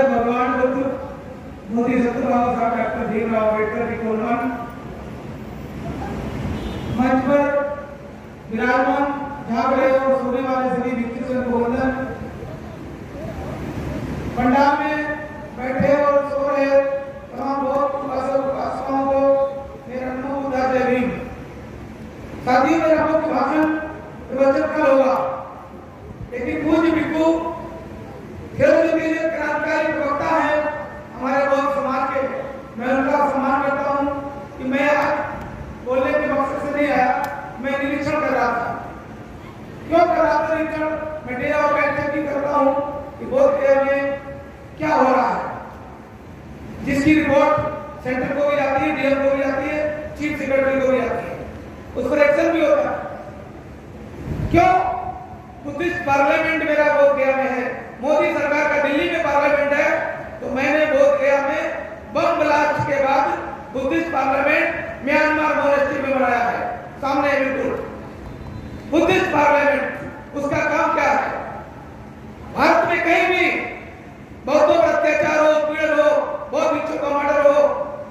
भगवान बुद्ध मोदी सतराम साहब डॉक्टर भीमराव अम्बेडकर जी को नमन। मंच पर विराजमान जाग रहे और सोने वाले सभी व्यक्तियों को वंदन। पंडाल में बैठे और सो रहे तमाम लोग उपासकों को मेरा नमो बुद्धाय जय भीम। साथियों, मेरा मुख्य भाषण प्रवचन कल होगा, लेकिन पूज्य भिक्षु क्रांतिकारी प्रवक्ता है हमारे बौद्ध समाज के, मैं उनका सम्मान करता हूँ कि मैं आज बोलने के मकसद से नहीं आया, मैं निरीक्षण कर रहा था। क्यों कर रहा था निरीक्षण? मैं डेरा और बैठक भी करता हूँ कि बौद्ध गया में क्या हो रहा है, जिसकी रिपोर्ट सेंटर को भी जाती है, डीएम को भी जाती है, चीफ सेक्रेटरी को भी जाती है, उस पर एक्शन भी होता है। क्यों? बुद्धिस्ट पार्लियामेंट मेरा बोध गया में है, मोदी सरकार का दिल्ली में पार्लियामेंट है, तो मैंने बोध गया में बम ब्लास्ट के बाद बुद्धिस्ट पार्लियामेंट म्यांमार मोनेस्ट्री में बनाया है, सामने बिल्कुल बुद्धिस्ट पार्लियामेंट। उसका काम क्या है? भारत में कहीं भी बौद्धों पर अत्याचार हो, पीड़न हो, बौद्ध भिक्षु का मर्डर हो,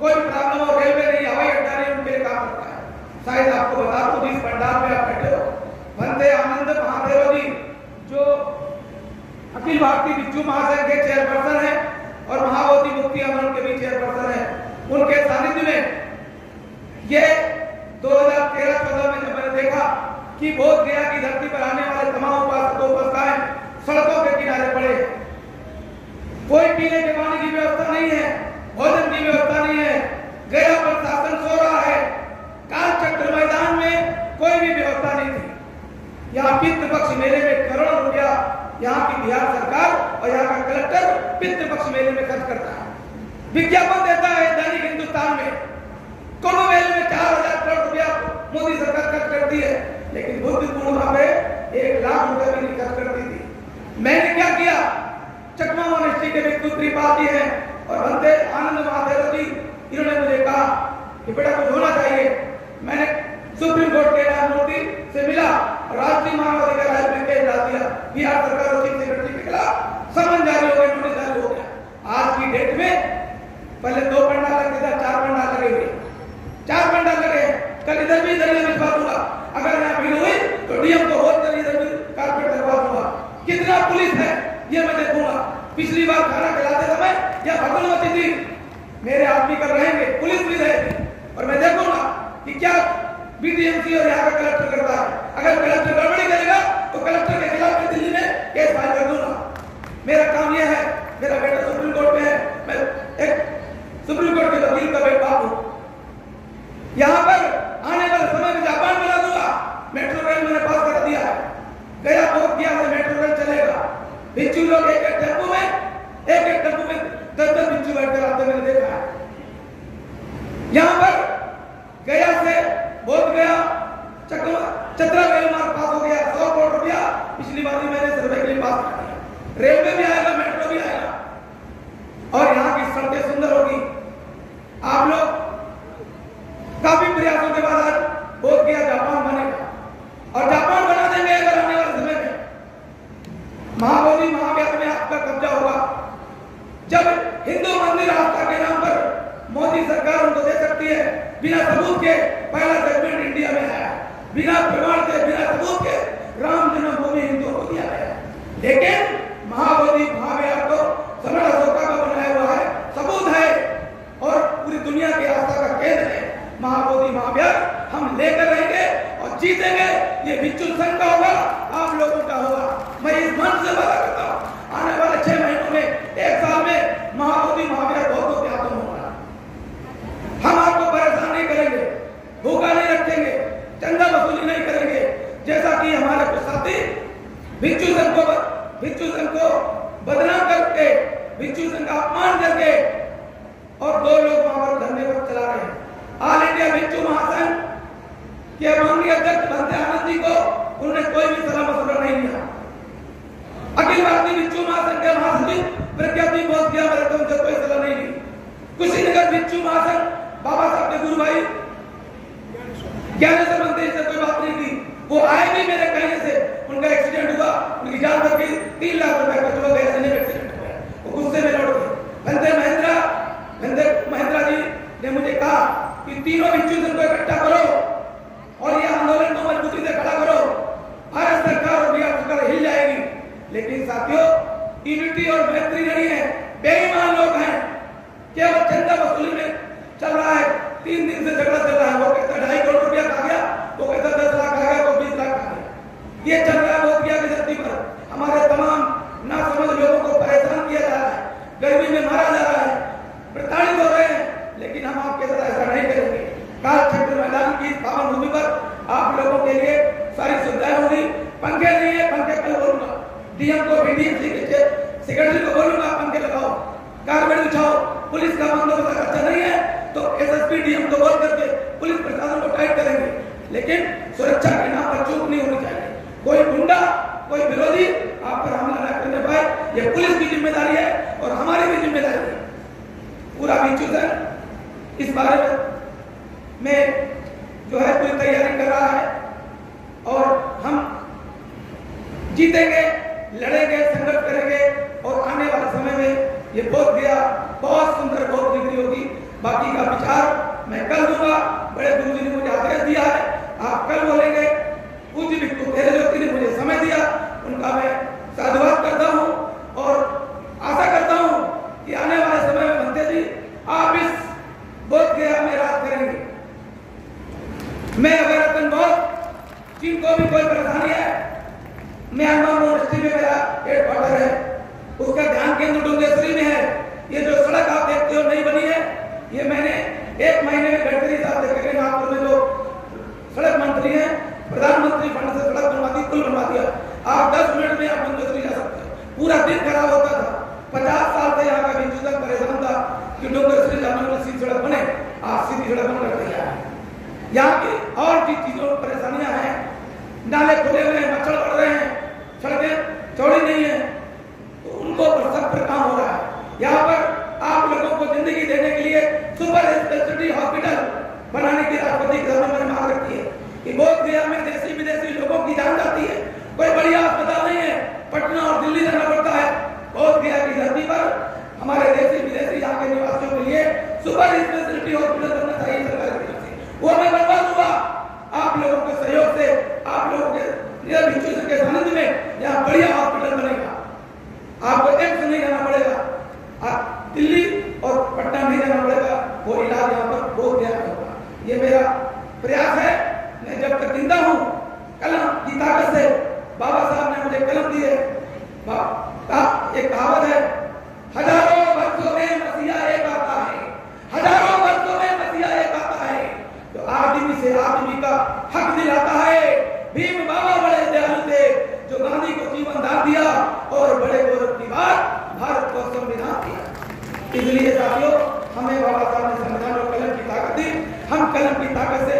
कोई प्रॉब्लम हो, रेलवे नहीं, हवाई अड्डा नहीं, उनके लिए काम करता है। शायद आपको बता दूं, जिस पंडाल में आप बैठे हो, वंदे आनंद महादेव जी जो अखिल भारतीय भिक्षु महासंघ के चेयरपर्सन है और महाबोधि मुक्ति आंदोलन के भी चेयरपर्सन है, उनके सानिध्य में ये 2013-14 में जब मैंने देखा कि बोध गया की धरती पर आने वाले तमाम उपासकों उपासकाएं सड़कों के किनारे पड़े, कोई पीने के पानी की व्यवस्था नहीं है, भोजन की व्यवस्था नहीं है, गया प्रशासन सो रहा है, कालचक्र मैदान में कोई भी व्यवस्था नहीं थी। यहाँ पितृपक्ष मेले में करोड़ों रुपया यहाँ की बिहार सरकार और यहाँ का कलेक्टर पितृपक्ष मेले में खर्च करता है, विज्ञापन देता है दैनिक हिंदुस्तान में, कुंभ मेले में 4000 करोड़ रुपया मोदी सरकार खर्च करती है, लेकिन बुद्ध पूर्णिमा पे 1 लाख रुपया भी नहीं खर्च करती थी। मैंने क्या किया? चकमा मोनेस्ट्री के भिक्षु त्रिपाठी हैं और वंदे आनंद महादेव जी, इन्होंने मुझे कहा कि बेटा कुछ होना चाहिए। मैंने सुप्रीम कोर्ट के न्यायमूर्ति से मिला और राष्ट्रीय मानवाधिकार आयोग में केस डाल दिया, बिहार सरकार और चीफ सेक्रेटरी के खिलाफ समन जारी हो गया, नोटिस जारी हो गया। आज की डेट में पहले 2 पंडाल लगते थे, 4 पंडाल लगे हुए, 4 पंडाल लगे, कल इधर भी इधर भिजवा दूंगा, अगर यहाँ भीड़ हुई तो डीएम को और इधर भी कारपेट लगवा दूंगा। कितना पुलिस है ये मैं देखूंगा। पिछली बार खाना खिलाते समय या भगवती थी, मेरे आदमी कर रहेंगे, पुलिस भी रहेगी, और मैं देखूंगा कि क्या बीडीएमसी और यहाँ का कलेक्टर करता है। अगर कलेक्टर गड़बड़ी करेगा तो कलेक्टर के खिलाफ मैं दिल्ली में केस फाइल कर दूंगा। मेरा काम यह है, मेरा बेटा सुप्रीम कोर्ट में है, मैं एक सुप्रीम कोर्ट के वकील का बेटा हूँ। यहाँ पर आने वाले समय में जापान बना दूंगा, मेट्रो रेल मैंने पास कर दिया है, गया बोध गया से मेट्रो रेल चलेगा। भिक्षु लोग एक टेम्पो में 10-10 भिक्षु बैठकर आते मैंने देखा है। यहाँ पर गया से बोध गया चतरा रेल मार्ग पास हो गया, 100 करोड़ रुपया पिछली बार मैंने सर्वे के लिए पास कर दिया। रेलवे भी आएगा, मेट्रो भी आएगा, और यहाँ की सड़कें सुंदर होगी। आप लोग काफी प्रयासों के बाद आज बोध गया जापान बनेगा, और जापान बना देंगे अगर आने वाले समय में। महाबोधि महाव्यास में आपका कब्जा होगा। जब हिंदू मंदिर आस्था के नाम पर मोदी सरकार उनको दे सकती है, बिना सबूत के पहला जजमेंट इंडिया में आया, बिना प्रमाण के, बिना सबूत के राम जन्मभूमि हिंदुओं को दिया गया, लेकिन महाबोधि महाव्यास को सम्राट अशोका का बनाया हुआ है, सबूत है, और पूरी दुनिया की आस्था का केंद्र है। महाबोधि महाव्यास हम लेकर रहेंगे और जीतेंगे। ये भिक्षु संघ का होगा, आप लोगों का होगा। मैं इस मन से वादा करता हूँ, आने वाले 6 महीनों में, 1 साल में महाबोधि महाव्यास बौद्धों के हाथों में होगा। हम आपको परेशान नहीं करेंगे, भूखा नहीं रखेंगे, चंदा वसूली नहीं करेंगे, जैसा कि हमारे कुछ साथी भिक्षु संघ को बदनाम करके, भिक्षु संघ का अपमान करके, और 2 लोग वहां पर धरने पर चला रहे हैं। ऑल इंडिया भिक्षु महासंघ के माननीय अध्यक्ष वंदे आनंद जी को उन्होंने कोई भी सलाह मशवरा नहीं दिया। अखिल भारतीय भिक्षु महासंघ के महासचिव प्रज्ञाति बोध गया, मेरे को उनसे कोई सलाह नहीं दी। कुशीनगर भिक्षु महासंघ बाबा साहब के गुरु भाई ज्ञानेश्वर मंदिर से कोई बात नहीं की, वो आए भी मेरे कहने से, उनका एक्सीडेंट हुआ, उनकी जान बच गई, 3 लाख रुपए खर्च हो गया, एक्सीडेंट हो गया, वो गुस्से में लौट गए। केवल चंदा वसूली में चल रहा है। 3 दिन से झगड़ा चल रहा है। वो कहता 2.5 करोड़ रुपया खा गया, वो कहता 10 लाख खा गया, वो 20 लाख खा गया। ये चल रहा है बोधगया की धरती पर। हमारे तमाम नासमझ लोगों को परेशान किया जा रहा है, गर्मी में मारा जा रहा है, प्रताड़ित हो रहे हैं। लेकिन हम आपके साथ ऐसा नहीं करेंगे। काल क्षेत्र मैदान की पावन भूमि पर आप लोगों के लिए सारी सुविधाएं होंगी। पंखे नहीं है, पंखे कल बोलूंगा, डीएम को भी, सेक्रेटरी को बोलूंगा पंखे लगाओ, कारपेट बिछाओ। पुलिस का बंदोबस्त अच्छा नहीं है तो एसएसपी डीएम को बोल करके पुलिस प्रशासन को टाइट करेंगे। लेकिन सुरक्षा के नाम पर चूक नहीं होनी चाहिए। कोई गुंडा, कोई विरोधी आप पर हमला न करने पाए, ये पुलिस की जिम्मेदारी है और हमारी भी जिम्मेदारी है। पूरा बीचू सर इस बारे में जो है पूरी तैयारी कर रहा है और हम जीतेंगे, लड़ेंगे, संघर्ष करेंगे और आने वाले समय में ये बोधगया बहुत सुंदर बहुत डिग्री होगी। बाकी का विचार मैं कल दूंगा। बड़े गुरु जी ने मुझे आदेश दिया है, आप कल बोलेंगे। पूज्य भिक्षु तेरे ज्योति ने मुझे समय दिया, उनका मैं साधुवाद करता हूँ और आशा करता हूँ कि आने वाले समय में मनते जी आप इस बोधगया में राज करेंगे। मैं अगर बहुत जिनको भी कोई परेशानी है, म्यांमार यूनिवर्सिटी में मेरा हेडक्वार्टर है, उसका ध्यान केंद्र डुंगेश्वरी में है। ये जो सड़क आप देखते हो नहीं बनी है, ये मैंने 1 महीने में गडकरी साहब से कहकर नागपुर में जो सड़क मंत्री है, प्रधानमंत्री फंड से सड़क बनवा दी, पुल बनवा दिया। आप 10 मिनट में आप डुंगेश्वरी जा सकते हो। पूरा दिन खराब होता था। 50 साल से यहाँ का बीचू तक परेशान था कि डुंगेश्वरी जाने वाली सीधी सड़क बने। आज सीधी सड़क बन कर तैयार है। यहाँ की और भी चीजों परेशानियां हैं, नाले खुले हुए हैं, मच्छर बढ़ रहे हैं, सड़कें चौड़ी नहीं है, तो उनको सब पर काम हो रहा है। यहाँ पर आप लोगों को जिंदगी देने के लिए सुपर स्पेशलिटी हॉस्पिटल बनाने की राष्ट्रपति के सामने मैंने मांग रखी है कि बोधगया में देशी विदेशी लोगों की जान जाती है। कोई बढ़िया अस्पताल नहीं है, पटना और दिल्ली जाना पड़ता है। बोधगया की धरती पर हमारे देशी विदेशी यहाँ के निवासियों के लिए सुपर स्पेशलिटी हॉस्पिटल बनना चाहिए सरकार की तरफ से। वो मैं बनवा दूंगा आप लोगों के सहयोग से, आप लोगों के भिक्षु के सानिध्य में यहाँ बढ़िया हॉस्पिटल बनेगा। आपको एम्स नहीं जाना पड़ेगा, आप दिल्ली और पटना नहीं जाना पड़ेगा, वो इलाज यहाँ पर बोधगया में होगा। ये मेरा प्रयास है। मैं जब तक जिंदा हूँ, कलम की ताकत से बाबा साहब ने मुझे कलम दी है। एक कहावत है, हजारों वर्षों में मसीहा एक आता है, हजारों वर्षों में मसीहा एक आता है, तो आदमी से आदमी का हक दिलाता है। भीम बाबा बड़े दयालु थे जो गांधी को जीवन दान दिया और बड़े गौरव की बात भारत को संविधान दिया। इसलिए साथियों, हमें बाबा साहब ने संविधान और कलम की ताकत दी। हम कलम की ताकत से